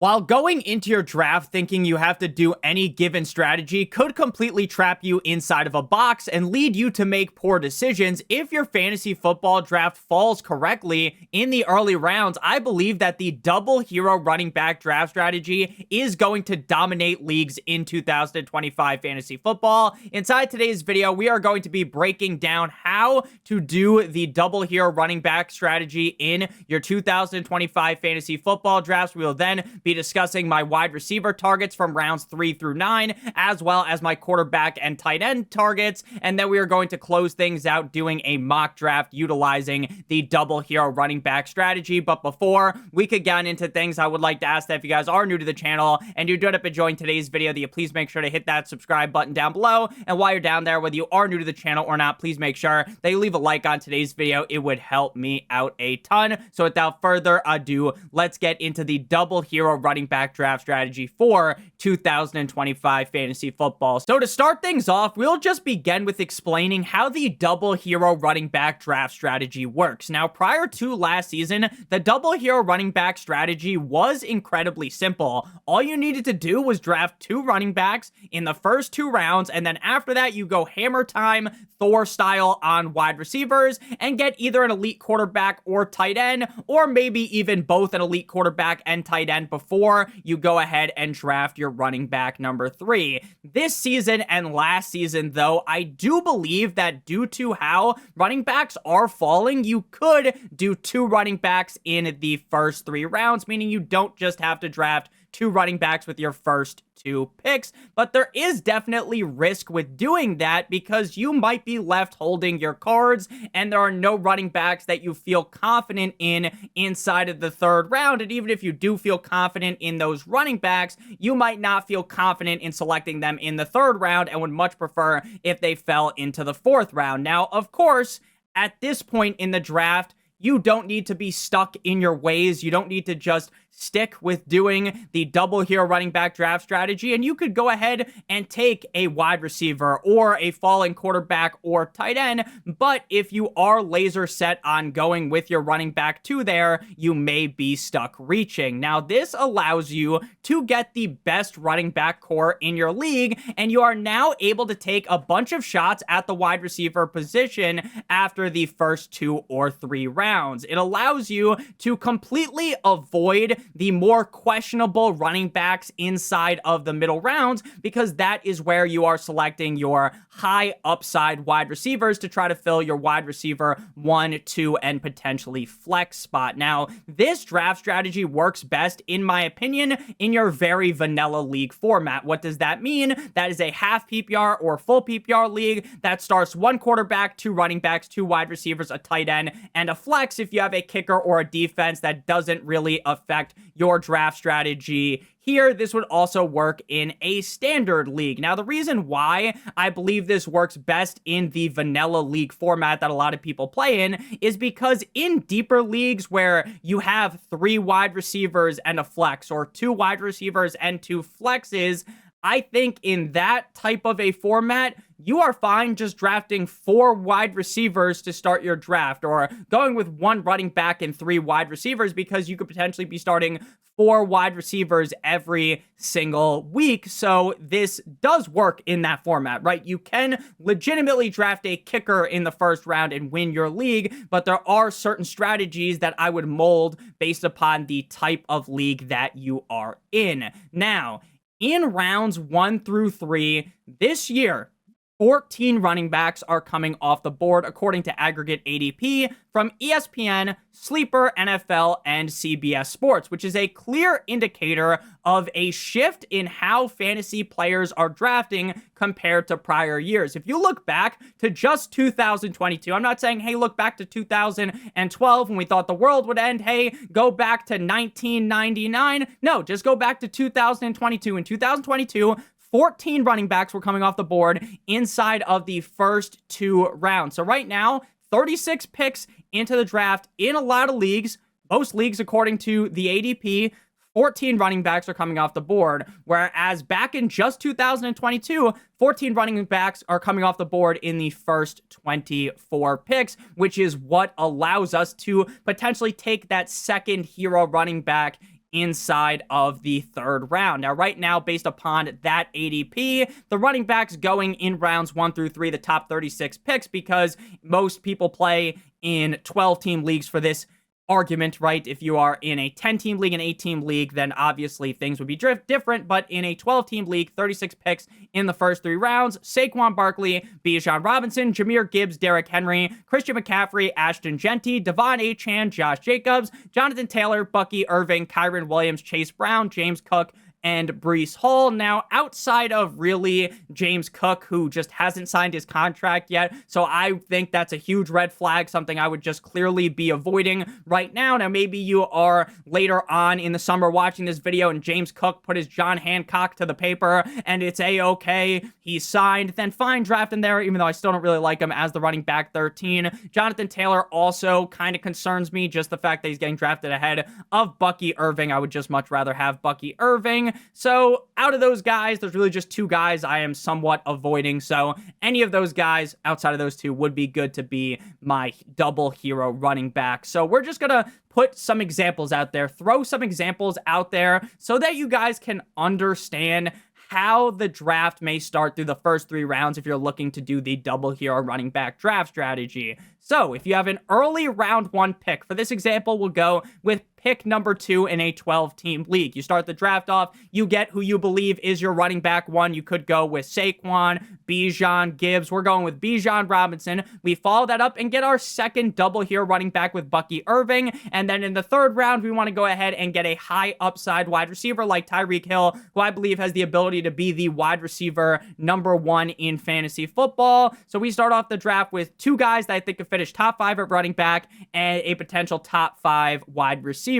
While going into your draft thinking you have to do any given strategy could completely trap you inside of a box and lead you to make poor decisions if your fantasy football draft falls correctly in the early rounds. I believe that the double hero running back draft strategy is going to dominate leagues in 2025 fantasy football. Inside today's video, we are going to be breaking down how to do the double hero running back strategy in your 2025 fantasy football drafts. We will then be discussing my wide receiver targets from rounds 3 through 9, as well as my quarterback and tight end targets. And then we are going to close things out doing a mock draft utilizing the double hero running back strategy. But before we could get into things, I would like to ask that if you guys are new to the channel and you do end up enjoying today's video, that you please make sure to hit that subscribe button down below. And while you're down there, whether you are new to the channel or not, please make sure that you leave a like on today's video. It would help me out a ton. So without further ado, let's get into the double hero running back draft strategy for 2025 fantasy football. So to start things off, we'll just begin with explaining how the double hero running back draft strategy works. Now, prior to last season, the double hero running back strategy was incredibly simple. All you needed to do was draft 2 running backs in the first 2 rounds, and then after that, you go hammer time, Thor style on wide receivers and get either an elite quarterback or tight end, or maybe even both an elite quarterback and tight end before you go ahead and draft your running back number 3. This season and last season, though, I do believe that due to how running backs are falling, you could do 2 running backs in the first 3 rounds, meaning you don't just have to draft 2 running backs with your first 2 picks, but there is definitely risk with doing that because you might be left holding your cards and there are no running backs that you feel confident in inside of the 3rd round. And even if you do feel confident in those running backs, you might not feel confident in selecting them in the 3rd round and would much prefer if they fell into the 4th round. Now, of course, at this point in the draft, you don't need to be stuck in your ways. You don't need to just stick with doing the double hero running back draft strategy, and you could go ahead and take a wide receiver or a falling quarterback or tight end. But if you are laser set on going with your running back 2 there, you may be stuck reaching. Now, this allows you to get the best running back core in your league, and you are now able to take a bunch of shots at the wide receiver position after the first 2 or 3 rounds. It allows you to completely avoid the more questionable running backs inside of the middle rounds, because that is where you are selecting your high upside wide receivers to try to fill your wide receiver 1, 2, and potentially flex spot. Now, this draft strategy works best, in my opinion, in your very vanilla league format. What does that mean? That is a half PPR or full PPR league that starts 1 quarterback, 2 running backs, 2 wide receivers, a tight end, and a flex if you have a kicker or a defense that doesn't really affect your draft strategy. Here, this would also work in a standard league. Now, the reason why I believe this works best in the vanilla league format that a lot of people play in is because in deeper leagues where you have 3 wide receivers and a flex, or 2 wide receivers and 2 flexes, I think in that type of a format, you are fine just drafting 4 wide receivers to start your draft, or going with 1 running back and 3 wide receivers, because you could potentially be starting 4 wide receivers every single week. So this does work in that format, right? You can legitimately draft a kicker in the 1st round and win your league, but there are certain strategies that I would mold based upon the type of league that you are in. Now, in rounds 1 through 3 this year, 14 running backs are coming off the board according to aggregate ADP from ESPN, Sleeper, NFL, and CBS Sports, which is a clear indicator of a shift in how fantasy players are drafting compared to prior years. If you look back to just 2022, I'm not saying, hey, look back to 2012 when we thought the world would end. Hey, go back to 1999. No, just go back to 2022. In 2022, 14 running backs were coming off the board inside of the first 2 rounds. So right now, 36 picks into the draft in a lot of leagues, most leagues according to the ADP, 14 running backs are coming off the board, whereas back in just 2022, 14 running backs are coming off the board in the first 24 picks, which is what allows us to potentially take that second hero running back inside of the third round. Now, right now, based upon that ADP, the running backs going in rounds 1 through 3, the top 36 picks, because most people play in 12-team leagues for this argument, right? If you are in a 10-team league, an 8-team league, then obviously things would be different, but in a 12-team league, 36 picks in the first 3 rounds, Saquon Barkley, Bijan Robinson, Jahmyr Gibbs, Derrick Henry, Christian McCaffrey, Ashton Genty, Devon Achane, Josh Jacobs, Jonathan Taylor, Bucky Irving, Kyren Williams, Chase Brown, James Cook, and Breece Hall. Now, outside of really James Cook, who just hasn't signed his contract yet, so I think that's a huge red flag, something I would just clearly be avoiding right now. Now, maybe you are later on in the summer watching this video and James Cook put his John Hancock to the paper and it's a-okay, he's signed, then fine, draft him there, even though I still don't really like him as the running back 13. Jonathan Taylor also kind of concerns me, just the fact that he's getting drafted ahead of Bucky Irving. I would just much rather have Bucky Irving. So out of those guys, there's really just 2 guys I am somewhat avoiding. So any of those guys outside of those 2 would be good to be my double hero running back. So we're just going to put some examples out there, throw some examples out there so that you guys can understand how the draft may start through the first 3 rounds if you're looking to do the double hero running back draft strategy. So if you have an early round 1 pick, for this example, we'll go with pick number 2 in a 12-team league. You start the draft off, you get who you believe is your running back 1. You could go with Saquon, Bijan, Gibbs. We're going with Bijan Robinson. We follow that up and get our second double hero running back with Bucky Irving. And then in the 3rd round, we want to go ahead and get a high upside wide receiver like Tyreek Hill, who I believe has the ability to be the wide receiver number 1 in fantasy football. So we start off the draft with 2 guys that I think could finish top 5 at running back and a potential top 5 wide receiver.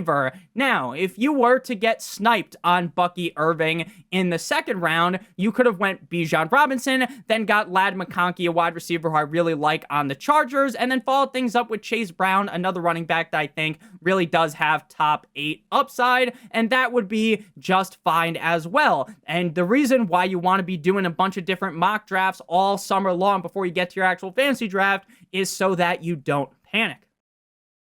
Now, if you were to get sniped on Bucky Irving in the 2nd round, you could have went Bijan Robinson, then got Ladd McConkey, a wide receiver who I really like on the Chargers, and then followed things up with Chase Brown, another running back that I think really does have top 8 upside, and that would be just fine as well. And the reason why you want to be doing a bunch of different mock drafts all summer long before you get to your actual fantasy draft is so that you don't panic.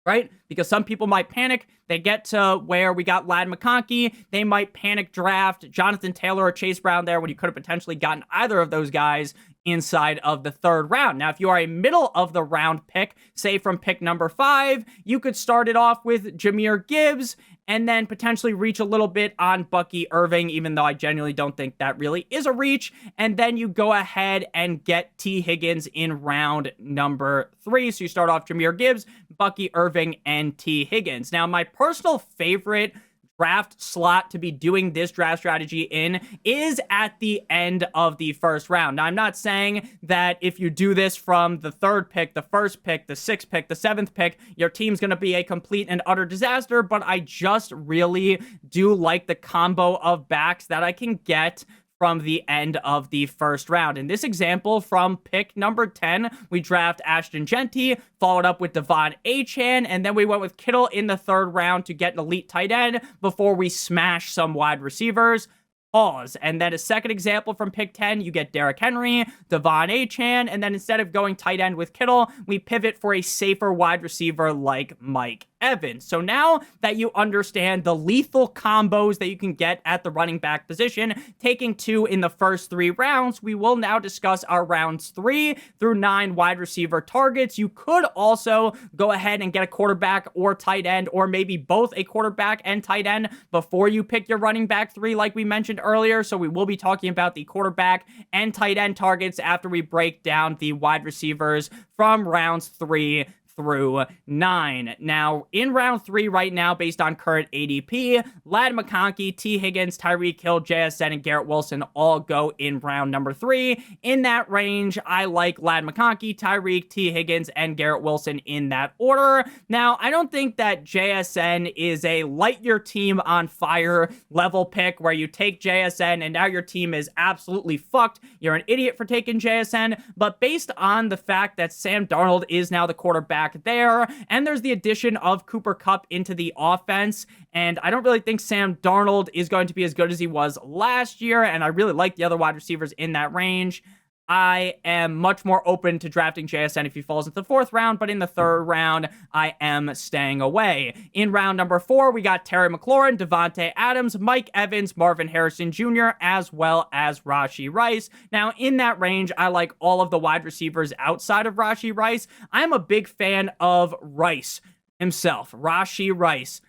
Right? Because some people might panic. They get to where we got Ladd McConkey. They might panic draft Jonathan Taylor or Chase Brown there when you could have potentially gotten either of those guys inside of the 3rd round. Now, if you are a middle of the round pick, say from pick number 5, you could start it off with Jahmyr Gibbs and then potentially reach a little bit on Bucky Irving, even though I genuinely don't think that really is a reach. And then you go ahead and get T. Higgins in round number 3. So you start off Jahmyr Gibbs, Bucky Irving, and T. Higgins. Now, my personal favorite draft slot to be doing this draft strategy in is at the end of the 1st round. Now, I'm not saying that if you do this from the 3rd pick, the 1st pick, the 6th pick, the 7th pick, your team's going to be a complete and utter disaster, but I just really do like the combo of backs that I can get from the end of the 1st round. In this example, from pick number 10, we draft Ashton Genty, followed up with Devon Achane, and then we went with Kittle in the 3rd round to get an elite tight end before we smash some wide receivers. Pause. And then a second example from pick 10, you get Derrick Henry, Devon Achane, and then instead of going tight end with Kittle, we pivot for a safer wide receiver like Mike Evans. So now that you understand the lethal combos that you can get at the running back position, taking 2 in the first 3 rounds, we will now discuss our rounds 3 through 9 wide receiver targets. You could also go ahead and get a quarterback or tight end, or maybe both a quarterback and tight end before you pick your running back 3, like we mentioned earlier. So we will be talking about the quarterback and tight end targets after we break down the wide receivers from rounds 3 through 9. Now, in round 3 right now, based on current ADP, Ladd McConkey, T. Higgins, Tyreek Hill, JSN, and Garrett Wilson all go in round number 3. In that range, I like Ladd McConkey, Tyreek, T. Higgins, and Garrett Wilson in that order. Now, I don't think that JSN is a light your team on fire level pick where you take JSN and now your team is absolutely fucked. You're an idiot for taking JSN, but based on the fact that Sam Darnold is now the quarterback there, and there's the addition of Cooper Kupp into the offense, and I don't really think Sam Darnold is going to be as good as he was last year, and I really like the other wide receivers in that range. I am much more open to drafting JSN if he falls into the 4th round, but in the 3rd round, I am staying away. In round number 4, we got Terry McLaurin, Devontae Adams, Mike Evans, Marvin Harrison Jr., as well as Rashee Rice. Now, in that range, I like all of the wide receivers outside of Rashee Rice. I'm a big fan of Rice himself, Rashee Rice.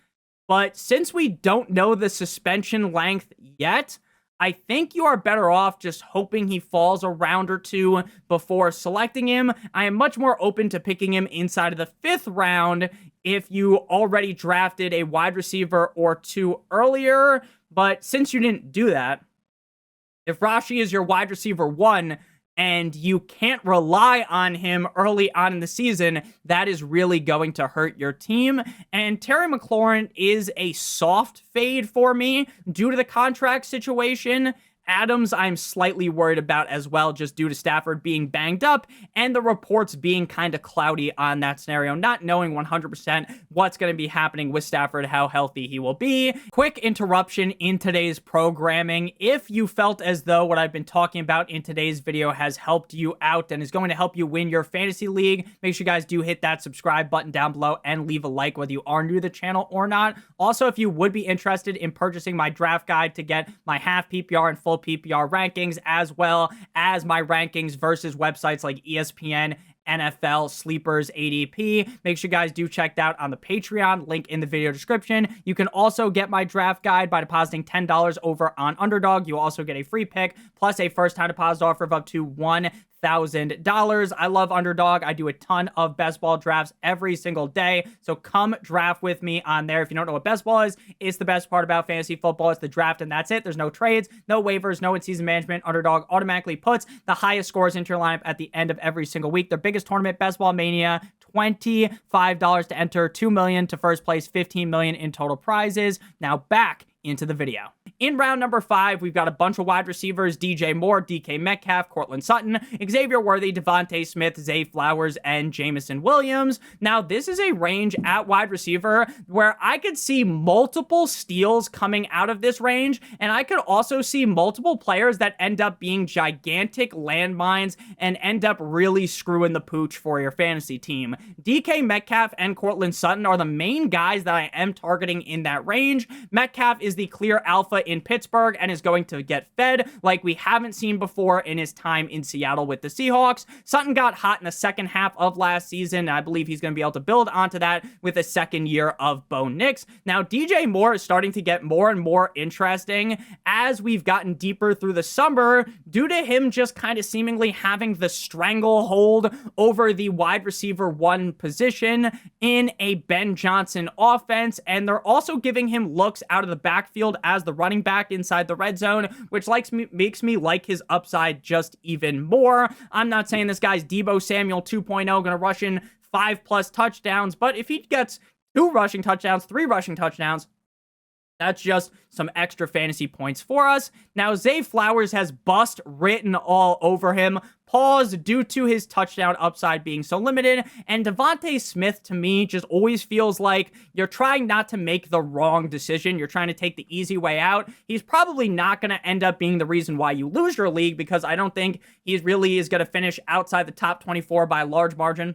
But since we don't know the suspension length yet, I think you are better off just hoping he falls a round or 2 before selecting him. I am much more open to picking him inside of the 5th round if you already drafted a wide receiver or 2 earlier. But since you didn't do that, if Rashee is your wide receiver 1, and you can't rely on him early on in the season, that is really going to hurt your team. And Terry McLaurin is a soft fade for me due to the contract situation. Adams, I'm slightly worried about as well, just due to Stafford being banged up and the reports being kind of cloudy on that scenario, not knowing 100% what's going to be happening with Stafford, how healthy he will be. Quick interruption in today's programming. If you felt as though what I've been talking about in today's video has helped you out and is going to help you win your fantasy league, make sure you guys do hit that subscribe button down below and leave a like whether you are new to the channel or not. Also, if you would be interested in purchasing my draft guide to get my half PPR and full PPR rankings, as well as my rankings versus websites like ESPN, NFL, Sleepers, ADP. Make sure you guys do check that out on the Patreon, link in the video description. You can also get my draft guide by depositing $10 over on Underdog. You also get a free pick, plus a first-time deposit offer of up to $1,000. I love Underdog. I do a ton of best ball drafts every single day, so come draft with me on there. If you don't know what best ball is, it's the best part about fantasy football. It's the draft, and that's it. There's no trades, no waivers, no in-season management. Underdog automatically puts the highest scores into your lineup at the end of every single week. Their biggest tournament, Best Ball Mania, $25 to enter, $2 million to first place, $15 million in total prizes. Now back into the video. In round number 5, we've got a bunch of wide receivers: DJ Moore, DK Metcalf, Cortland Sutton, Xavier Worthy, Devontae Smith, Zay Flowers, and Jameson Williams. Now, this is a range at wide receiver where I could see multiple steals coming out of this range, and I could also see multiple players that end up being gigantic landmines and end up really screwing the pooch for your fantasy team. DK Metcalf and Cortland Sutton are the main guys that I am targeting in that range. Metcalf is the clear alpha in Pittsburgh and is going to get fed like we haven't seen before in his time in Seattle with the Seahawks. Sutton got hot in the second half of last season. I believe he's going to be able to build onto that with a second year of Bo Nix. Now, DJ Moore is starting to get more and more interesting as we've gotten deeper through the summer due to him just kind of seemingly having the stranglehold over the wide receiver 1 position in a Ben Johnson offense, and they're also giving him looks out of the backfield as the running back inside the red zone, which makes me like his upside just even more. I'm not saying this guy's Deebo Samuel 2.0 going to rush in 5+ touchdowns, but if he gets 2 rushing touchdowns, 3 rushing touchdowns, that's just some extra fantasy points for us. Now, Zay Flowers has bust written all over him. Pause due to his touchdown upside being so limited. And Devontae Smith, to me, just always feels like you're trying not to make the wrong decision. You're trying to take the easy way out. He's probably not going to end up being the reason why you lose your league, because I don't think he really is going to finish outside the top 24 by a large margin.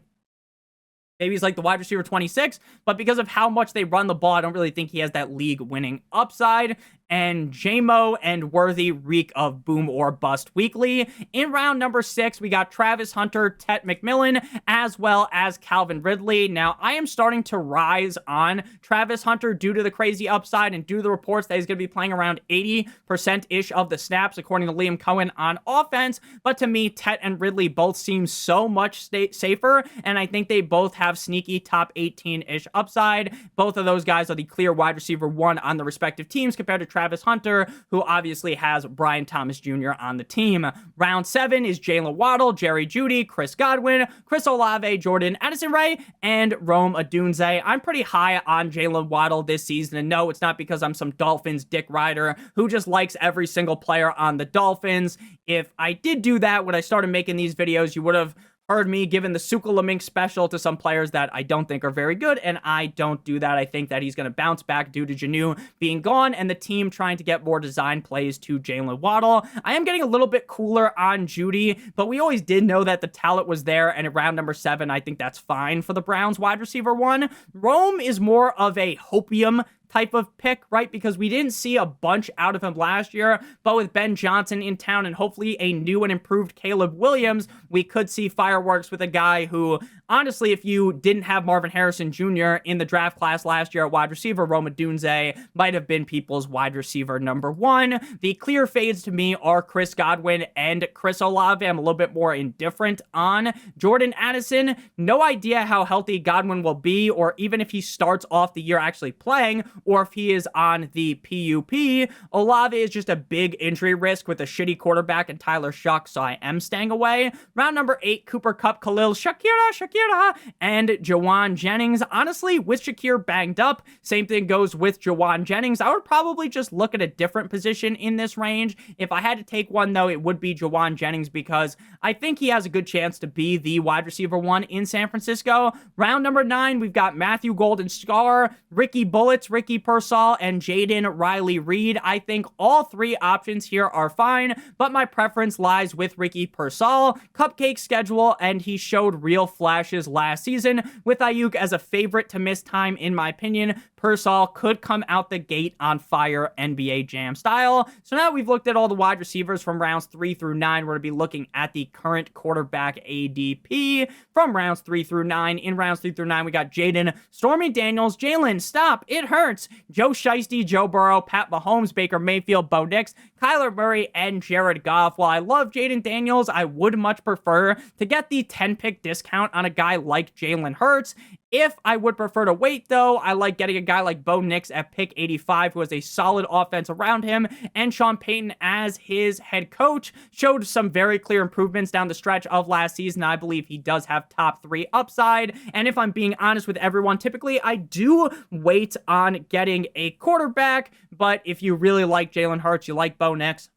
Maybe he's like the wide receiver 26, but because of how much they run the ball, I don't really think he has that league-winning upside. And JMO and Worthy reek of boom or bust weekly. In round number 6, we got Travis Hunter, Tet McMillan, as well as Calvin Ridley. Now, I am starting to rise on Travis Hunter due to the crazy upside and due to the reports that he's going to be playing around 80%-ish of the snaps, according to Liam Cohen on offense. But to me, Tet and Ridley both seem so much safer, and I think they both have sneaky top 18-ish upside. Both of those guys are the clear wide receiver 1 on the respective teams compared to Travis Hunter, who obviously has Brian Thomas Jr. on the team. Round 7 is Jalen Waddle, Jerry Jeudy, Chris Godwin, Chris Olave, Jordan Addison Ray, and Rome Odunze. I'm pretty high on Jalen Waddle this season, and no, it's not because I'm some Dolphins dick rider who just likes every single player on the Dolphins. If I did do that when I started making these videos, you would have heard me giving the Sukulamink special to some players that I don't think are very good, and I don't do that. I think that he's going to bounce back due to Janu being gone and the team trying to get more design plays to Jalen Waddle. I am getting a little bit cooler on Judy, but we always did know that the talent was there, and at round number 7, I think that's fine for the Browns wide receiver 1. Rome is more of a hopium type of pick, right? Because we didn't see a bunch out of him last year, but with Ben Johnson in town and hopefully a new and improved Caleb Williams, we could see fireworks with a guy who, honestly, if you didn't have Marvin Harrison Jr. in the draft class last year at wide receiver, Rome Odunze might have been people's wide receiver number 1. The clear fades to me are Chris Godwin and Chris Olave. I'm a little bit more indifferent on Jordan Addison. No idea how healthy Godwin will be, or even if he starts off the year actually playing, or if he is on the PUP. Olave is just a big injury risk with a shitty quarterback and Tyler Shuck, so I am staying away. Round number 8, Cooper Kupp, Khalil Shakira, and Jawan Jennings. Honestly, with Shakir banged up, same thing goes with Jawan Jennings. I would probably just look at a different position in this range. If I had to take one, though, it would be Jawan Jennings because I think he has a good chance to be the wide receiver 1 in San Francisco. Round number 9, we've got Matthew Golden Scar, Ricky Bullets, Ricky Pearsall, and Jaden Riley Reed. I think all 3 options here are fine, but my preference lies with Ricky Pearsall. Cupcake schedule, and he showed real flashes last season with Ayuk as a favorite to miss time, in my opinion. Pearsall could come out the gate on fire NBA Jam style. So now we've looked at all the wide receivers from rounds 3 through 9. We're going to be looking at the current quarterback ADP from rounds 3 through 9. In rounds 3 through 9, we got Jaden, Stormy Daniels, Jalen, stop, it hurts, Joe Shiesty, Joe Burrow, Pat Mahomes, Baker Mayfield, Bo Nix, Kyler Murray, and Jared Goff. While I love Jaden Daniels, I would much prefer to get the 10-pick discount on a guy like Jalen Hurts. If I would prefer to wait, though, I like getting a guy like Bo Nix at pick 85, who has a solid offense around him, and Sean Payton as his head coach showed some very clear improvements down the stretch of last season. I believe he does have top 3 upside, and if I'm being honest with everyone, typically I do wait on getting a quarterback, but if you really like Jalen Hurts, you like Bo Nix,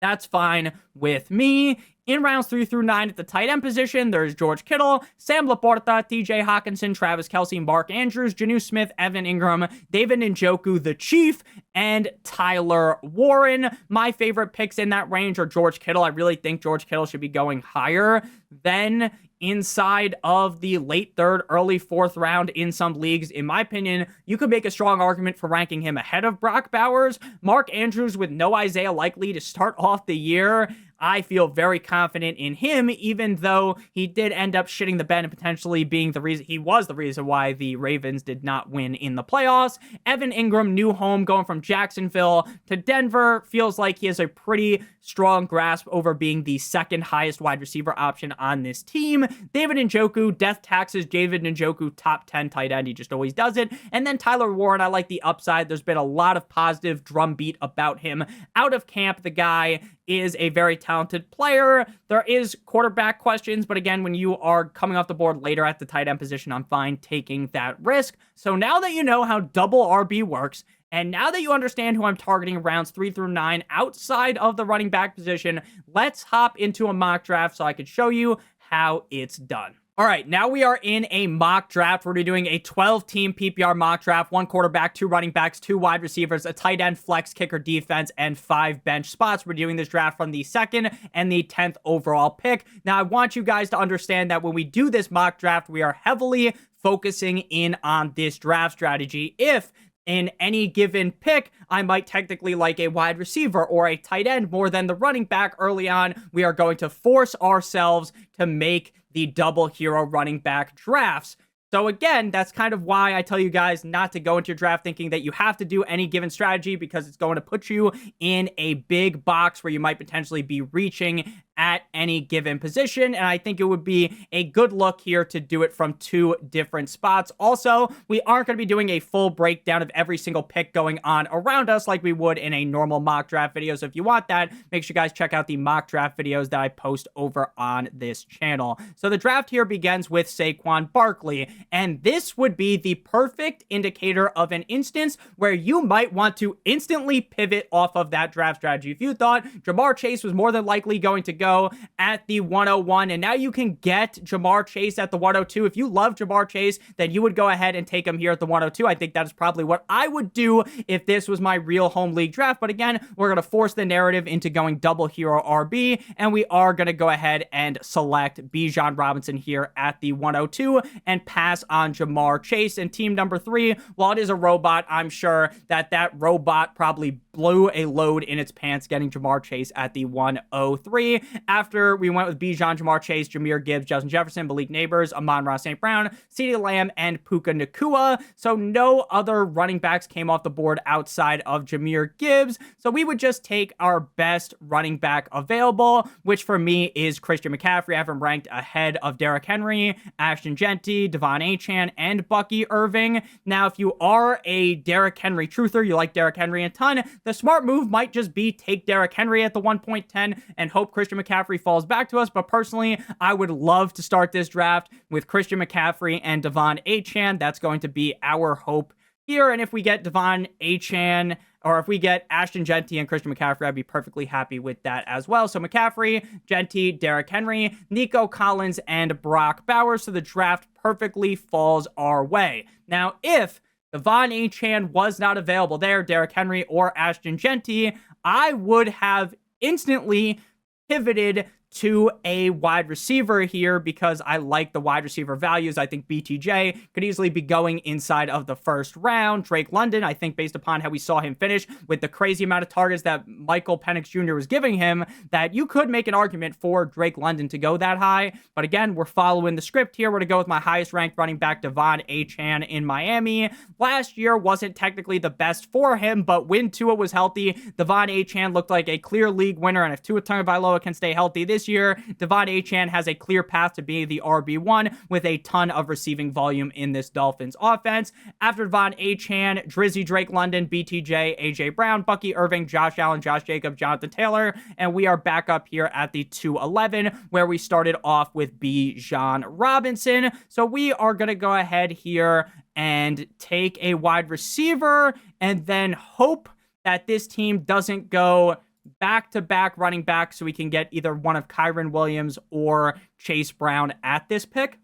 that's fine with me. In rounds 3 through 9 at the tight end position, there's George Kittle, Sam Laporta, TJ Hawkinson, Travis Kelce, Mark Andrews, Jonnu Smith, Evan Ingram, David Njoku, the Chief, and Tyler Warren. My favorite picks in that range are George Kittle. I really think George Kittle should be going higher than inside of the late 3rd, early 4th round in some leagues. In my opinion, you could make a strong argument for ranking him ahead of Brock Bowers. Mark Andrews with no Isaiah Likely to start off the year, I feel very confident in him, even though he did end up shitting the bed and potentially being the reason, he was the reason why the Ravens did not win in the playoffs. Evan Ingram, new home, going from Jacksonville to Denver, feels like he has a pretty strong grasp over being the 2nd highest wide receiver option on this team. David Njoku, death taxes, David Njoku, top 10 tight end. He just always does it. And then Tyler Warren, I like the upside. There's been a lot of positive drumbeat about him out of camp. The guy is a very talented player. There is quarterback questions, but again, when you are coming off the board later at the tight end position, I'm fine taking that risk. So now that you know how double RB works, and now that you understand who I'm targeting rounds 3 through 9 outside of the running back position, let's hop into a mock draft so I can show you how it's done. All right, now we are in a mock draft. We're doing a 12-team PPR mock draft, 1 quarterback, 2 running backs, 2 wide receivers, a tight end, flex, kicker, defense, and 5 bench spots. We're doing this draft from the 2nd and the 10th overall pick. Now, I want you guys to understand that when we do this mock draft, we are heavily focusing in on this draft strategy. If in any given pick, I might technically like a wide receiver or a tight end more than the running back early on, we are going to force ourselves to make the double hero running back drafts. So again, that's kind of why I tell you guys not to go into your draft thinking that you have to do any given strategy, because it's going to put you in a big box where you might potentially be reaching at any given position, and I think it would be a good look here to do it from 2 different spots. Also, we aren't going to be doing a full breakdown of every single pick going on around us like we would in a normal mock draft video, so if you want that, make sure you guys check out the mock draft videos that I post over on this channel. So the draft here begins with Saquon Barkley, and this would be the perfect indicator of an instance where you might want to instantly pivot off of that draft strategy. If you thought Jamar Chase was more than likely going to go, go at the 101. And now you can get Ja'Marr Chase at the 102. If you love Ja'Marr Chase, then you would go ahead and take him here at the 102. I think that is probably what I would do if this was my real home league draft. But again, we're going to force the narrative into going double hero RB, and we are going to go ahead and select Bijan Robinson here at the 102 and pass on Ja'Marr Chase. And team number 3, while it is a robot, I'm sure that robot probably blew a load in its pants getting Ja'Marr Chase at the 103. After we went with Bijan, Ja'Marr Chase, Jahmyr Gibbs, Justin Jefferson, Malik Neighbors, Amon-Ra St. Brown, CeeDee Lamb, and Puka Nacua. So no other running backs came off the board outside of Jahmyr Gibbs. So we would just take our best running back available, which for me is Christian McCaffrey. I have him ranked ahead of Derrick Henry, Ashton Jeanty, Devon Achane, and Bucky Irving. Now, if you are a Derrick Henry truther, you like Derrick Henry a ton, the smart move might just be take Derrick Henry at the 1.10 and hope Christian McCaffrey falls back to us. But personally, I would love to start this draft with Christian McCaffrey and Devon Achane. That's going to be our hope here. And if we get Devon Achane, or if we get Ashton Jeanty and Christian McCaffrey, I'd be perfectly happy with that as well. So McCaffrey, Jeanty, Derrick Henry, Nico Collins, and Brock Bowers. So the draft perfectly falls our way. Now, if Devon Achane was not available there, Derrick Henry or Ashton Jeanty, I would have instantly pivoted to a wide receiver here because I like the wide receiver values. I think BTJ could easily be going inside of the first round. Drake London, I think based upon how we saw him finish with the crazy amount of targets that Michael Penix Jr. was giving him, that you could make an argument for Drake London to go that high. But again, we're following the script here. We're going to go with my highest ranked running back, Devon Achane in Miami. Last year wasn't technically the best for him, but when Tua was healthy, Devon Achane looked like a clear league winner. And if Tua Tagovailoa can stay healthy this year, Devon Achane has a clear path to be the RB1 with a ton of receiving volume in this Dolphins offense. After Devon Achane, Drizzy, Drake London, BTJ, AJ Brown, Bucky Irving, Josh Allen, Josh Jacobs, Jonathan Taylor, and we are back up here at the 211 where we started off with Bijan Robinson. So we are going to go ahead here and take a wide receiver and then hope that this team doesn't go back-to-back running back so we can get either one of Kyren Williams or Chase Brown at this pick.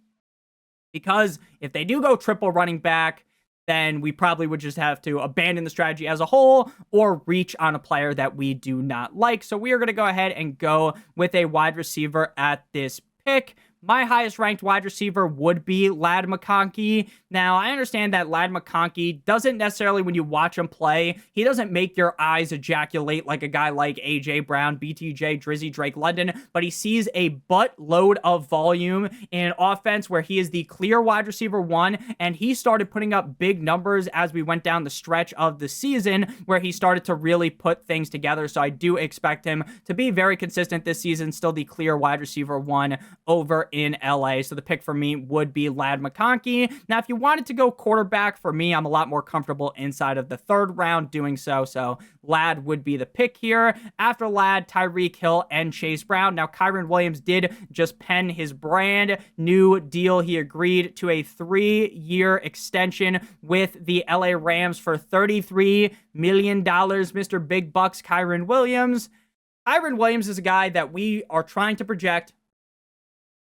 Because if they do go triple running back, then we probably would just have to abandon the strategy as a whole or reach on a player that we do not like. So we are going to go ahead and go with a wide receiver at this pick. My highest ranked wide receiver would be Ladd McConkey. Now, I understand that Ladd McConkey doesn't necessarily, when you watch him play, he doesn't make your eyes ejaculate like a guy like AJ Brown, BTJ, Drizzy, Drake London, but he sees a buttload of volume in an offense where he is the clear wide receiver 1, and he started putting up big numbers as we went down the stretch of the season where he started to really put things together. So I do expect him to be very consistent this season, still the clear wide receiver 1 over in LA. So the pick for me would be Ladd McConkey. Now, if you wanted to go quarterback, for me, I'm a lot more comfortable inside of the 3rd round doing so. So Ladd would be the pick here. After Ladd, Tyreek Hill and Chase Brown. Now, Kyren Williams did just pen his brand new deal. He agreed to a 3-year extension with the LA Rams for $33 million. Mr. Big Bucks, Kyren Williams. Kyren Williams is a guy that we are trying to project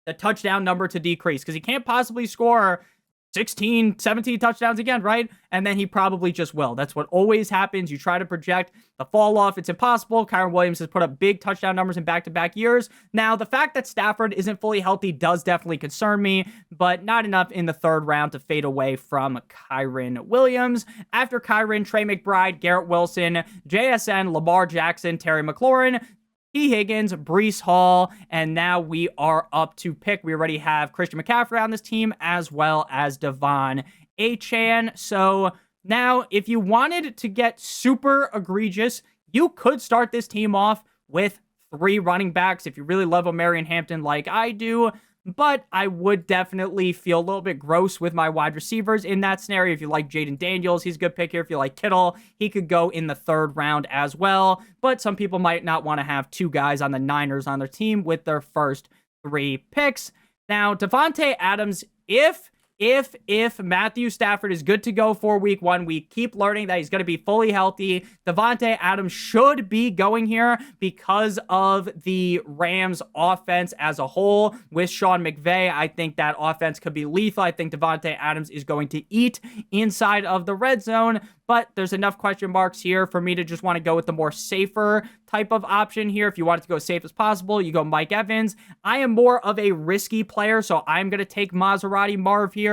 the touchdown number to decrease because he can't possibly score 16, 17 touchdowns again, right? And then he probably just will. That's what always happens. You try to project the fall off. It's impossible. Kyren Williams has put up big touchdown numbers in back-to-back years. Now, the fact that Stafford isn't fully healthy does definitely concern me, but not enough in the 3rd round to fade away from Kyren Williams. After Kyren, Trey McBride, Garrett Wilson, JSN, Lamar Jackson, Terry McLaurin, T. Higgins, Breece Hall, and now we are up to pick. We already have Christian McCaffrey on this team as well as Devon Achane. So now, if you wanted to get super egregious, you could start this team off with 3 running backs if you really love Omarion Hampton like I do. But I would definitely feel a little bit gross with my wide receivers in that scenario. If you like Jaden Daniels, he's a good pick here. If you like Kittle, he could go in the 3rd round as well. But some people might not want to have 2 guys on the Niners on their team with their first 3 picks. Now, Devontae Adams, if if Matthew Stafford is good to go for week 1, we keep learning that he's going to be fully healthy. Davante Adams should be going here because of the Rams offense as a whole. With Sean McVay, I think that offense could be lethal. I think Davante Adams is going to eat inside of the red zone, but there's enough question marks here for me to just want to go with the more safer type of option here. If you want it to go as safe as possible, you go Mike Evans. I am more of a risky player, so I'm going to take Maserati Marv here.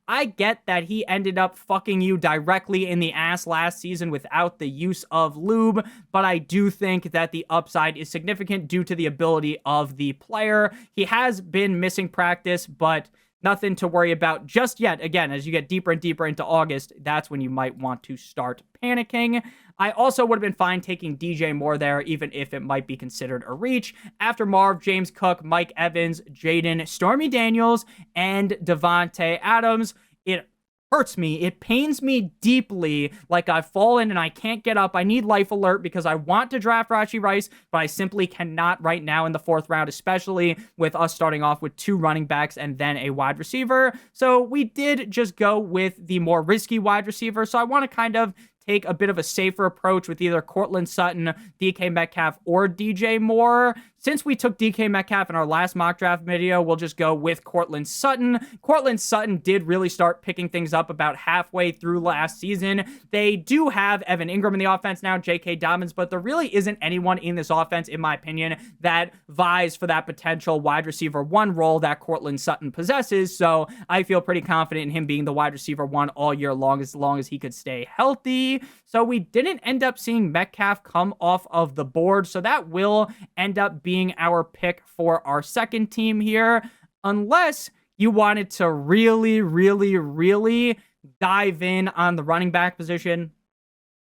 I get that he ended up fucking you directly in the ass last season without the use of lube, but I do think that the upside is significant due to the ability of the player. He has been missing practice, but nothing to worry about just yet. Again, as you get deeper and deeper into August, that's when you might want to start panicking. I also would have been fine taking DJ Moore there, even if it might be considered a reach. After Marv, James Cook, Mike Evans, Jaden, Stormy Daniels, and Davante Adams. It hurts me. It pains me deeply, like I've fallen and I can't get up. I need life alert because I want to draft Rashee Rice, but I simply cannot right now in the 4th round, especially with us starting off with 2 running backs and then a wide receiver. So we did just go with the more risky wide receiver. So I want to kind of take a bit of a safer approach with either Courtland Sutton, DK Metcalf, or DJ Moore. Since we took DK Metcalf in our last mock draft video, we'll just go with Courtland Sutton. Courtland Sutton did really start picking things up about halfway through last season. They do have Evan Ingram in the offense now, J.K. Dobbins, but there really isn't anyone in this offense, in my opinion, that vies for that potential wide receiver 1 role that Courtland Sutton possesses. So I feel pretty confident in him being the wide receiver 1 all year long as he could stay healthy. So we didn't end up seeing Metcalf come off of the board. So that will end up being our pick for our second team here. Unless you wanted to really, really, really dive in on the running back position.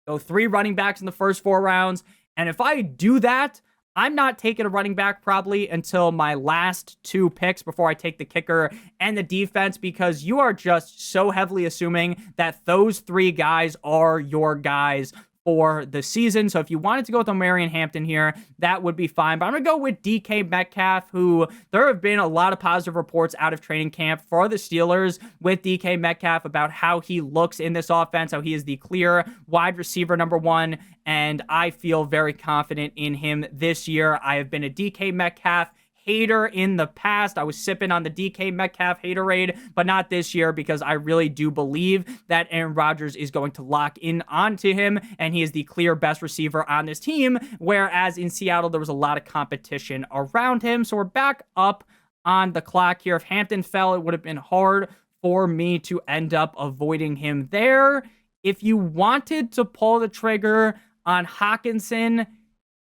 Go 3 running backs in the first 4 rounds. And if I do that, I'm not taking a running back probably until my last 2 picks before I take the kicker and the defense, because you are just so heavily assuming that those 3 guys are your guys for the season. So if you wanted to go with Omarion Hampton here, that would be fine. But I'm going to go with DK Metcalf, who there have been a lot of positive reports out of training camp for the Steelers with DK Metcalf about how he looks in this offense, how he is the clear wide receiver number 1. And I feel very confident in him this year. I have been a DK Metcalf hater in the past. I was sipping on the DK Metcalf haterade, but not this year, because I really do believe that Aaron Rodgers is going to lock in onto him, and he is the clear best receiver on this team, whereas in Seattle, there was a lot of competition around him. So we're back up on the clock here. If Hampton fell, it would have been hard for me to end up avoiding him there. If you wanted to pull the trigger on Hockenson,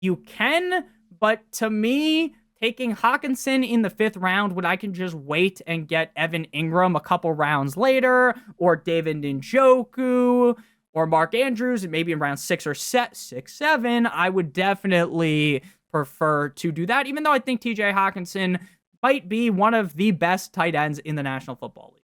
you can, but to me, taking Hockenson in the 5th round when I can just wait and get Evan Ingram a couple rounds later, or David Njoku, or Mark Andrews, and maybe in round 6 or 7, I would definitely prefer to do that, even though I think TJ Hockenson might be one of the best tight ends in the National Football League.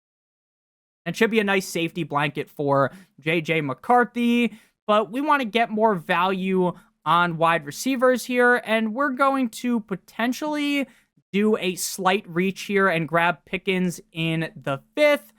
And should be a nice safety blanket for J.J. McCarthy, but we want to get more value on wide receivers here, and we're going to potentially do a slight reach here and grab Pickens in the 5th.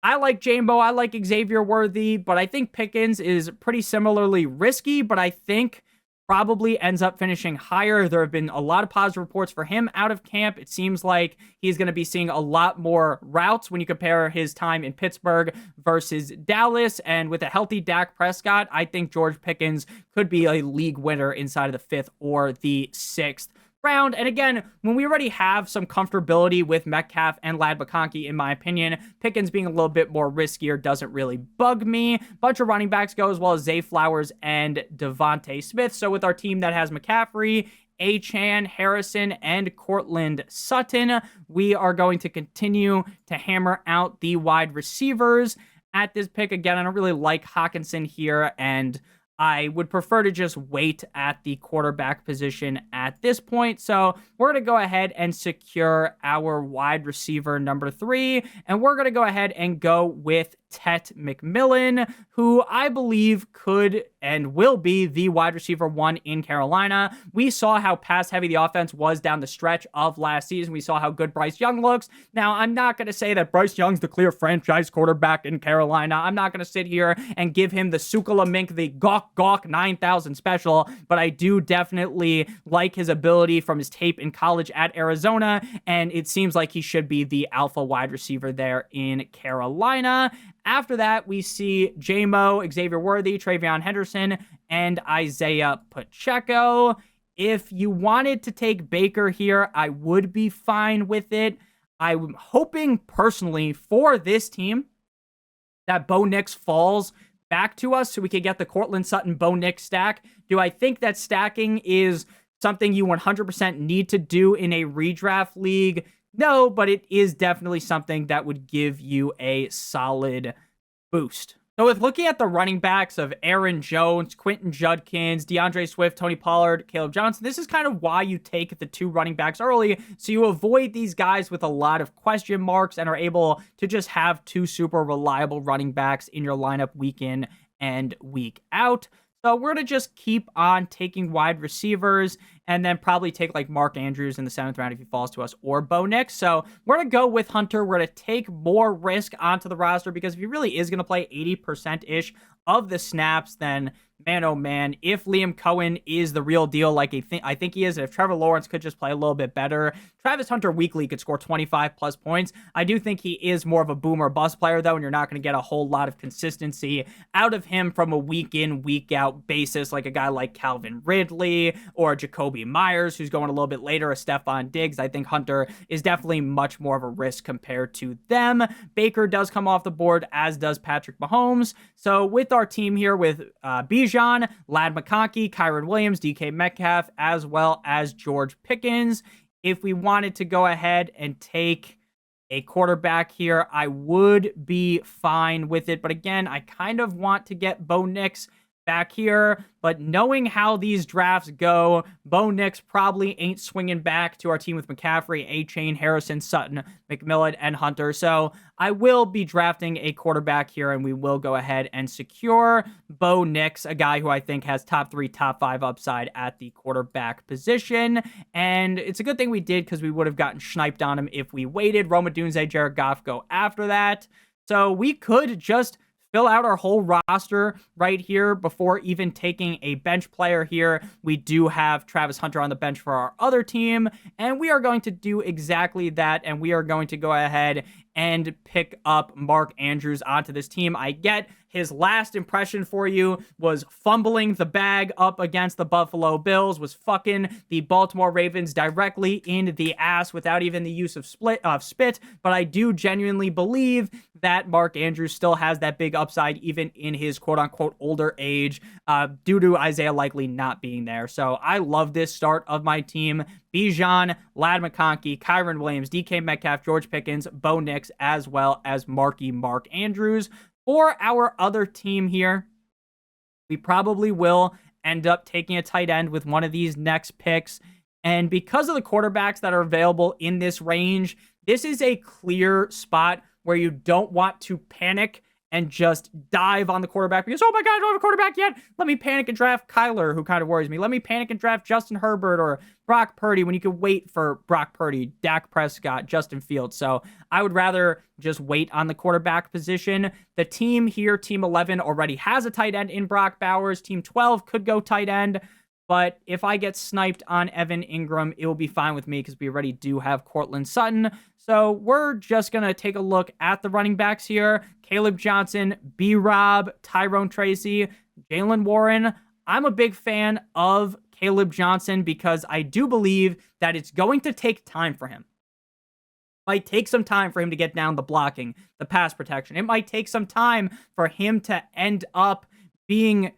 I like Jambo, I like Xavier Worthy, but I think Pickens is pretty similarly risky, but I think probably ends up finishing higher. There have been a lot of positive reports for him out of camp. It seems like he's going to be seeing a lot more routes when you compare his time in Pittsburgh versus Dallas. And with a healthy Dak Prescott, I think George Pickens could be a league winner inside of the 5th or the 6th round. And again, when we already have some comfortability with Metcalf and Lad McConkey, in my opinion, Pickens being a little bit more riskier doesn't really bug me. Bunch of running backs go, as well as Zay Flowers and Devontae Smith. So with our team that has McCaffrey, Achane, Harrison, and Courtland Sutton, we are going to continue to hammer out the wide receivers at this pick. Again, I don't really like Hockenson here, and I would prefer to just wait at the quarterback position at this point. So we're going to go ahead and secure our wide receiver number 3, and we're going to go ahead and go with Tet McMillan, who I believe could and will be the wide receiver 1 in Carolina. We saw how pass heavy the offense was down the stretch of last season. We saw how good Bryce Young looks. Now, I'm not going to say that Bryce Young's the clear franchise quarterback in Carolina. I'm not going to sit here and give him the Sukala Mink, the Gawk 9000 special, but I do definitely like his ability from his tape in college at Arizona, and it seems like he should be the alpha wide receiver there in Carolina. After that, we see J-Mo, Xavier Worthy, Travion Henderson, and Isaiah Pacheco. If you wanted to take Baker here, I would be fine with it. I'm hoping personally for this team that Bo Nix falls back to us so we could get the Courtland Sutton Bo Nix stack. Do I think that stacking is something you 100% need to do in a redraft league? No, but it is definitely something that would give you a solid boost. So with looking at the running backs of Aaron Jones, Quentin Judkins, DeAndre Swift, Tony Pollard, Caleb Johnson, this is kind of why you take the 2 running backs early, so you avoid these guys with a lot of question marks and are able to just have 2 super reliable running backs in your lineup week in and week out. So we're going to just keep on taking wide receivers and then probably take like Mark Andrews in the 7th round if he falls to us, or Bo Nix. So we're going to go with Hunter. We're going to take more risk onto the roster because if he really is going to play 80%-ish of the snaps, then man, oh man, if Liam Cohen is the real deal like I think he is, and if Trevor Lawrence could just play a little bit better, Travis Hunter weekly could score 25 plus points. I do think he is more of a boom or bust player though, and you're not going to get a whole lot of consistency out of him from a week in, week out basis like a guy like Calvin Ridley or Jacoby Myers, who's going a little bit later, or Stephon Diggs. I think Hunter is definitely much more of a risk compared to them. Baker does come off the board, as does Patrick Mahomes. So with our team here with Bijan, Lad McConkey, Kyron Williams, DK Metcalf, as well as George Pickens, if we wanted to go ahead and take a quarterback here, I would be fine with it. But again, I kind of want to get Bo Nix back here, but knowing how these drafts go, Bo Nix probably ain't swinging back to our team with McCaffrey, A-Chain, Harrison, Sutton, McMillan, and Hunter. So I will be drafting a quarterback here, and we will go ahead and secure Bo Nix, a guy who I think has top 3, top 5 upside at the quarterback position. And it's a good thing we did because we would have gotten sniped on him if we waited. Rome Odunze, Jared Goff go after that. So we could just fill out our whole roster right here before even taking a bench player here. We do have Travis Hunter on the bench for our other team, and we are going to do exactly that, and we are going to go ahead and pick up Mark Andrews onto this team. I get his last impression for you was fumbling the bag up against the Buffalo Bills, was fucking the Baltimore Ravens directly in the ass without even the use of spit, but I do genuinely believe that Mark Andrews still has that big upside even in his quote-unquote older age due to Isaiah likely not being there. So I love this start of my team. Bijan, Lad McConkey, Kyron Williams, DK Metcalf, George Pickens, Bo Nix, as well as Mark Andrews. For our other team here, we probably will end up taking a tight end with one of these next picks. And because of the quarterbacks that are available in this range, this is a clear spot where you don't want to panic and just dive on the quarterback because, oh my God, I don't have a quarterback yet. Let me panic and draft Kyler, who kind of worries me. Let me panic and draft Justin Herbert or Brock Purdy when you could wait for Brock Purdy, Dak Prescott, Justin Fields. So I would rather just wait on the quarterback position. The team here, Team 11, already has a tight end in Brock Bowers. Team 12 could go tight end. But if I get sniped on Evan Ingram, it will be fine with me because we already do have Courtland Sutton. So we're just going to take a look at the running backs here. Caleb Johnson, B-Rob, Tyrone Tracy, Jalen Warren. I'm a big fan of Caleb Johnson because I do believe that it's going to take time for him. It might take some time for him to get down the blocking, the pass protection. It might take some time for him to end up being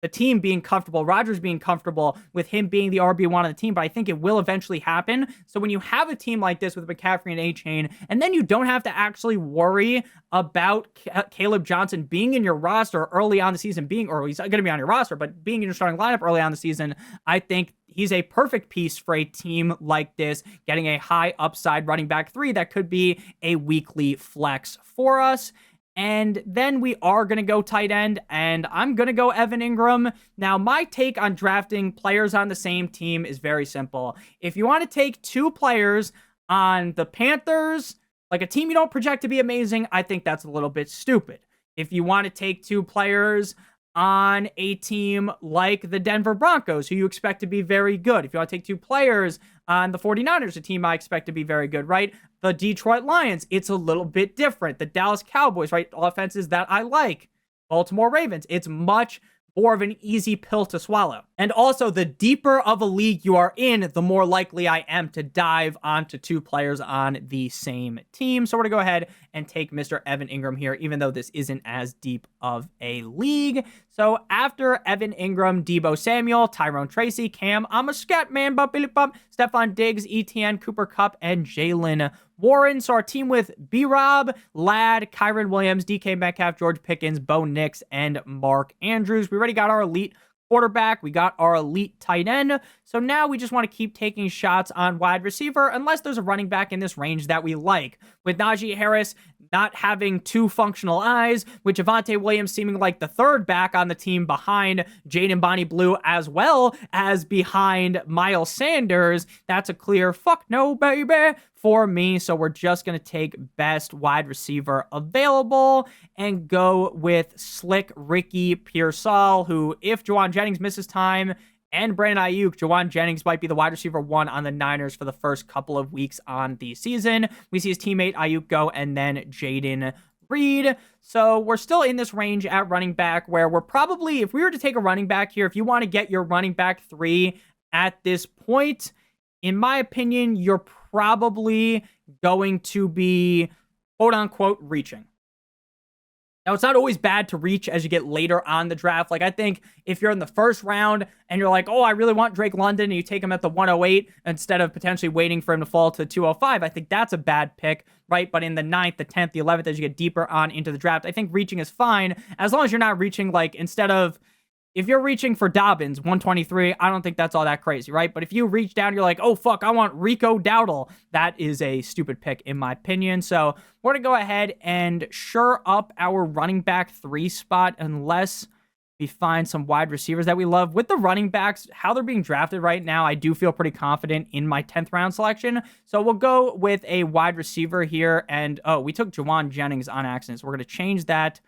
the team being comfortable, Rodgers being comfortable with him being the RB1 on the team, but I think it will eventually happen. So when you have a team like this with McCaffrey and A-Chain, and then you don't have to actually worry about Caleb Johnson being in your roster early on the season, or he's going to be on your roster, but being in your starting lineup early on the season, I think he's a perfect piece for a team like this, getting a high upside running back 3 that could be a weekly flex for us. And then we are going to go tight end, and I'm going to go Evan Ingram. Now, my take on drafting players on the same team is very simple. If you want to take two players on the Panthers, like a team you don't project to be amazing, I think that's a little bit stupid. If you want to take two players on a team like the Denver Broncos, who you expect to be very good. If you want to take two players on the 49ers, a team I expect to be very good, right? The Detroit Lions, it's a little bit different. The Dallas Cowboys, right? Offenses that I like. Baltimore Ravens, it's much more of an easy pill to swallow. And also, the deeper of a league you are in, the more likely I am to dive onto two players on the same team. So we're going to go ahead and take Mr. Evan Ingram here, even though this isn't as deep of a league. So after Evan Ingram, Deebo Samuel, Tyrone Tracy, Cam, I'm a scat man, Stephon Diggs, ETN, Cooper Kupp, and Jalen Warren. So our team with B-Rob, Ladd, Kyron Williams, DK Metcalf, George Pickens, Bo Nix, and Mark Andrews. We already got our elite quarterback. We got our elite tight end. So now we just want to keep taking shots on wide receiver unless there's a running back in this range that we like. With Najee Harris not having two functional eyes, with Javonte Williams seeming like the third back on the team behind Jaden Bonnie Blue as well as behind Miles Sanders, that's a clear fuck no, baby, for me. So we're just going to take best wide receiver available and go with slick Ricky Pearsall, who, if Juwan Jennings misses time and Brandon Ayuk, Juwan Jennings might be the wide receiver one on the Niners for the first couple of weeks on the season. We see his teammate Ayuk go, and then Jaden Reed. So we're still in this range at running back where we're probably, if we were to take a running back here, if you want to get your running back 3 at this point, in my opinion, you're probably going to be quote unquote reaching. Now, it's not always bad to reach as you get later on the draft. Like, I think if you're in the first round and you're like, oh, I really want Drake London, and you take him at the 108 instead of potentially waiting for him to fall to 205, I think that's a bad pick, right? But in the 9th, the 10th, the 11th, as you get deeper on into the draft, I think reaching is fine as long as you're not reaching, like, instead of, if you're reaching for Dobbins, 123, I don't think that's all that crazy, right? But if you reach down, you're like, oh, fuck, I want Rico Dowdle. That is a stupid pick, in my opinion. So we're going to go ahead and shore up our running back 3 spot unless we find some wide receivers that we love. With the running backs, how they're being drafted right now, I do feel pretty confident in my 10th round selection. So we'll go with a wide receiver here. And, oh, we took Juwan Jennings on accident. So we're going to change that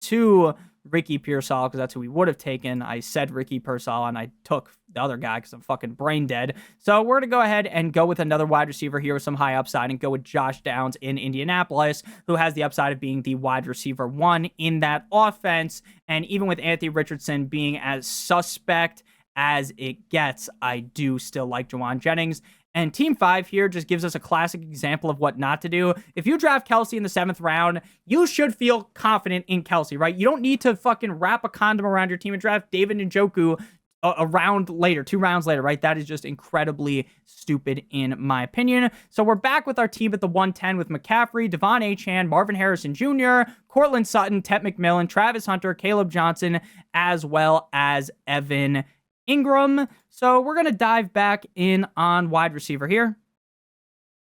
to Ricky Pearsall, because that's who we would have taken. I said Ricky Pearsall, and I took the other guy because I'm fucking brain dead. So we're going to go ahead and go with another wide receiver here with some high upside and go with Josh Downs in Indianapolis, who has the upside of being the wide receiver 1 in that offense. And even with Anthony Richardson being as suspect as it gets, I do still like Juwan Jennings. And Team 5 here just gives us a classic example of what not to do. If you draft Kelce in the 7th round, you should feel confident in Kelce, right? You don't need to fucking wrap a condom around your team and draft David Njoku a round later, 2 rounds later, right? That is just incredibly stupid in my opinion. So we're back with our team at the 110 with McCaffrey, Devon Achane, Marvin Harrison Jr., Cortland Sutton, Ted McMillan, Travis Hunter, Caleb Johnson, as well as Evan Ingram. So we're going to dive back in on wide receiver here.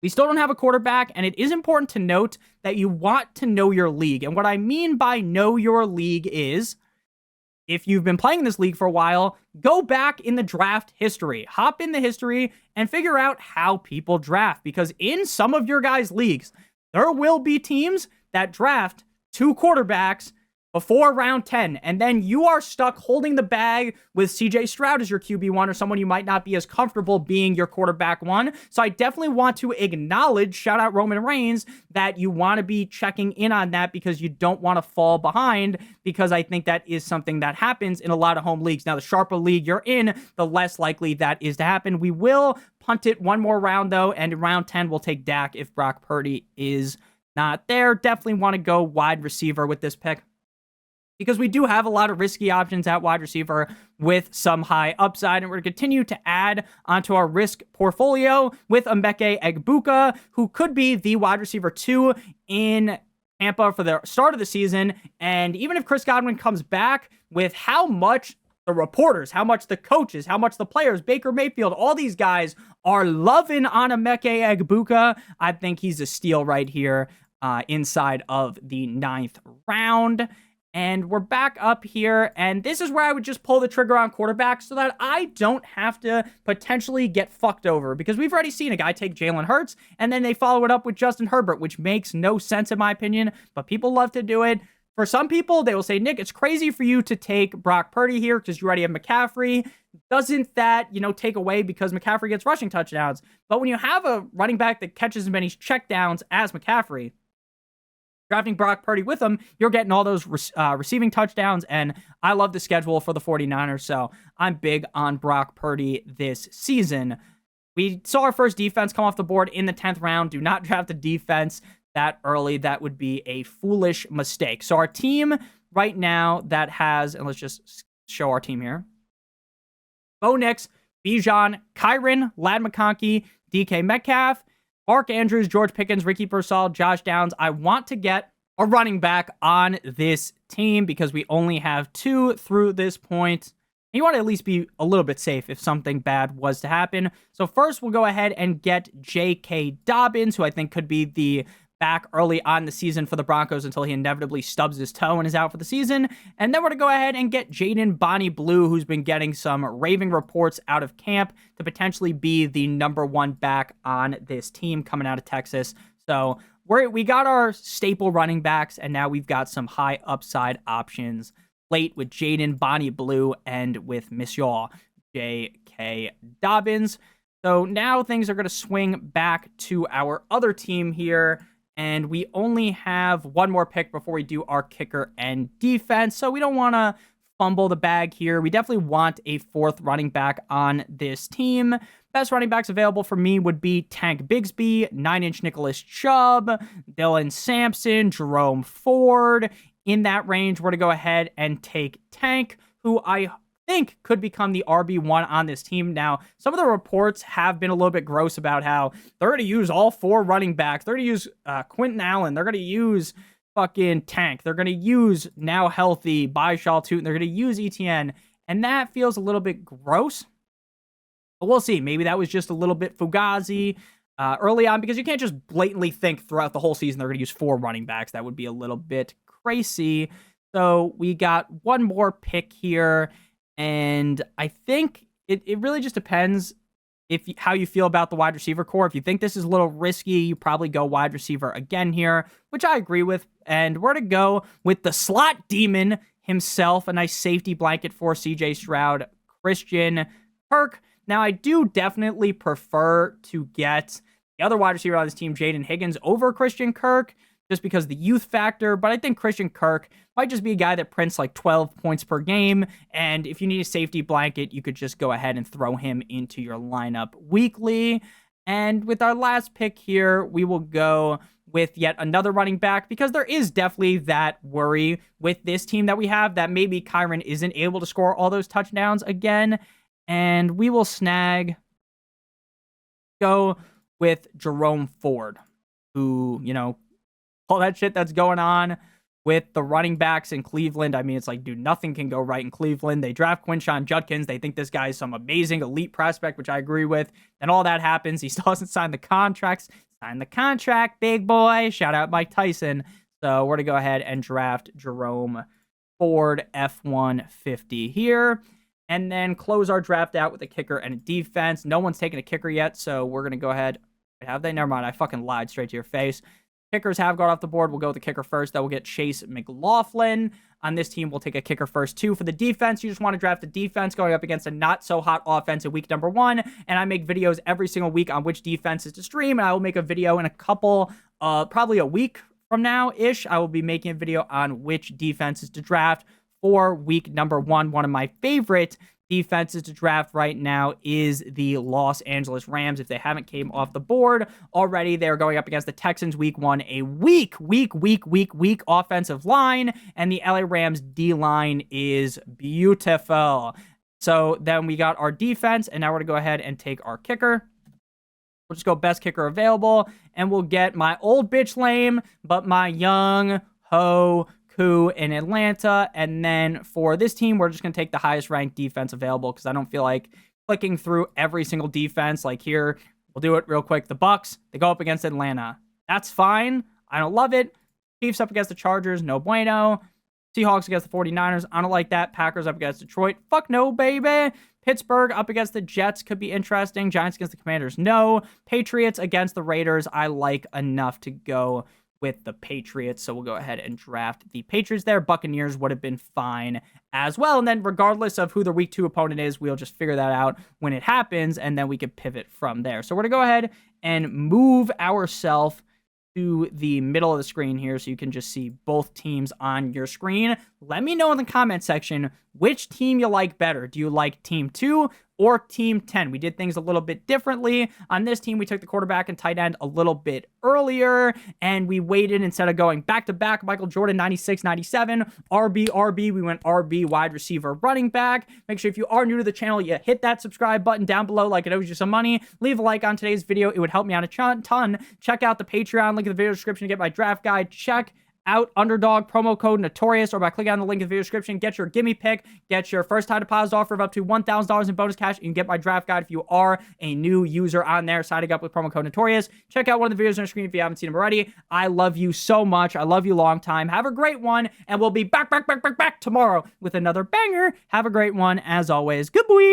We still don't have a quarterback, and it is important to note that you want to know your league. And what I mean by know your league is, if you've been playing this league for a while, go back in the draft history. Hop in the history and figure out how people draft. Because in some of your guys' leagues, there will be teams that draft 2 quarterbacks before round 10, and then you are stuck holding the bag with CJ Stroud as your QB1 or someone you might not be as comfortable being your quarterback 1. So I definitely want to acknowledge, shout out Roman Reigns, that you want to be checking in on that because you don't want to fall behind, because I think that is something that happens in a lot of home leagues. Now, the sharper league you're in, the less likely that is to happen. We will punt it one more round, though, and in round 10, we'll take Dak if Brock Purdy is not there. Definitely want to go wide receiver with this pick, because we do have a lot of risky options at wide receiver with some high upside, and we're going to continue to add onto our risk portfolio with Emeka Egbuka, who could be the wide receiver 2 in Tampa for the start of the season. And even if Chris Godwin comes back, with how much the reporters, how much the coaches, how much the players, Baker Mayfield, all these guys are loving on Emeka Egbuka, I think he's a steal right here. inside of the 9th round. And we're back up here, and this is where I would just pull the trigger on quarterback so that I don't have to potentially get fucked over, because we've already seen a guy take Jalen Hurts, and then they follow it up with Justin Herbert, which makes no sense in my opinion, but people love to do it. For some people, they will say, Nick, it's crazy for you to take Brock Purdy here because you already have McCaffrey. Doesn't that, take away because McCaffrey gets rushing touchdowns? But when you have a running back that catches as many checkdowns as McCaffrey, drafting Brock Purdy with him, you're getting all those receiving touchdowns, and I love the schedule for the 49ers, so I'm big on Brock Purdy this season. We saw our first defense come off the board in the 10th round. Do not draft a defense that early. That would be a foolish mistake. So our team right now that has, and let's just show our team here, Bo Nix, Bijan, Kyren, Ladd McConkey, DK Metcalf, Mark Andrews, George Pickens, Ricky Pearsall, Josh Downs. I want to get a running back on this team because we only have 2 through this point. And you want to at least be a little bit safe if something bad was to happen. So first, we'll go ahead and get J.K. Dobbins, who I think could be the back early on in the season for the Broncos until he inevitably stubs his toe and is out for the season. And then we're going to go ahead and get Jaden Bonnie Blue, who's been getting some raving reports out of camp to potentially be the number 1 back on this team coming out of Texas. So we got our staple running backs, and now we've got some high upside options late with Jaden Bonnie Blue and with Monsieur J.K. Dobbins. So now things are going to swing back to our other team here. And we only have 1 more pick before we do our kicker and defense. So we don't want to fumble the bag here. We definitely want a 4th running back on this team. Best running backs available for me would be Tank Bigsby, 9-inch Nicholas Chubb, Dylan Sampson, Jerome Ford. In that range, we're going to go ahead and take Tank, who I think could become the RB1 on this team. Now, some of the reports have been a little bit gross about how they're going to use all 4 running backs. They're going to use Quentin Allen. They're going to use fucking Tank. They're going to use now healthy Baishal Tootin. They're going to use ETN. And that feels a little bit gross. But we'll see. Maybe that was just a little bit fugazi early on, because you can't just blatantly think throughout the whole season they're going to use 4 running backs. That would be a little bit crazy. So we got 1 more pick here. And I think it really just depends how you feel about the wide receiver core. If you think this is a little risky, you probably go wide receiver again here, which I agree with. And we're to go with the slot demon himself, a nice safety blanket for CJ Stroud, Christian Kirk. Now, I do definitely prefer to get the other wide receiver on this team, Jaden Higgins, over Christian Kirk, just because of the youth factor. But I think Christian Kirk might just be a guy that prints like 12 points per game. And if you need a safety blanket, you could just go ahead and throw him into your lineup weekly. And with our last pick here, we will go with yet another running back, because there is definitely that worry with this team that we have that maybe Kyren isn't able to score all those touchdowns again. And we will go with Jerome Ford, who, all that shit that's going on with the running backs in Cleveland. I mean, it's like, dude, nothing can go right in Cleveland. They draft Quinshon Judkins. They think this guy is some amazing elite prospect, which I agree with. Then all that happens. He still hasn't signed the contracts. Sign the contract, big boy. Shout out Mike Tyson. So we're going to go ahead and draft Jerome Ford F-150 here. And then close our draft out with a kicker and a defense. No one's taken a kicker yet, so we're going to go ahead. Have they? Never mind. I fucking lied straight to your face. Kickers have gone off the board. We'll go with the kicker first. That will get Chase McLaughlin. On this team, we'll take a kicker first, too. For the defense, you just want to draft a defense going up against a not-so-hot offense in week number 1. And I make videos every single week on which defenses to stream. And I will make a video in a couple, probably a week from now-ish. I will be making a video on which defenses to draft for week number 1. One of my favorite defenses to draft right now is the Los Angeles Rams. If they haven't came off the board already, they're going up against the Texans week 1, a weak offensive line, and the LA Rams D-line is beautiful. So then we got our defense, and now we're going to go ahead and take our kicker. We'll just go best kicker available, and we'll get my old bitch lame, but my young ho coup in Atlanta. And then for this team, we're just going to take the highest ranked defense available, because I don't feel like clicking through every single defense. Like here, we'll do it real quick. The Bucks, they go up against Atlanta. That's fine. I don't love it. Chiefs up against the Chargers, no bueno. Seahawks against the 49ers, I don't like that. Packers up against Detroit, fuck no, baby. Pittsburgh up against the Jets could be interesting. Giants against the Commanders, no. Patriots against the Raiders, I like enough to go with the Patriots, so we'll go ahead and draft the Patriots there. Buccaneers would have been fine as well, and then regardless of who the week 2 opponent is, we'll just figure that out when it happens, and then we can pivot from there. So we're going to go ahead and move ourselves to the middle of the screen here so you can just see both teams on your screen. Let me know in the comment section which team you like better. Do you like Team 2 or Team 10? We did things a little bit differently. On this team, we took the quarterback and tight end a little bit earlier, and we waited instead of going back-to-back Michael Jordan 96, 97, RB, we went RB, wide receiver, running back. Make sure if you are new to the channel, you hit that subscribe button down below like it owes you some money. Leave a like on today's video. It would help me out a ton. Check out the Patreon, link in the video description to get my draft guide. Check out Underdog, promo code Notorious, or by clicking on the link in the video description, get your gimme pick, get your first time deposit offer of up to $1,000 in bonus cash. You can get my draft guide if you are a new user on there, signing up with promo code Notorious. Check out one of the videos on the screen if you haven't seen them already. I love you so much. I love you long time. Have a great one, and we'll be back tomorrow with another banger. Have a great one, as always. Good boy.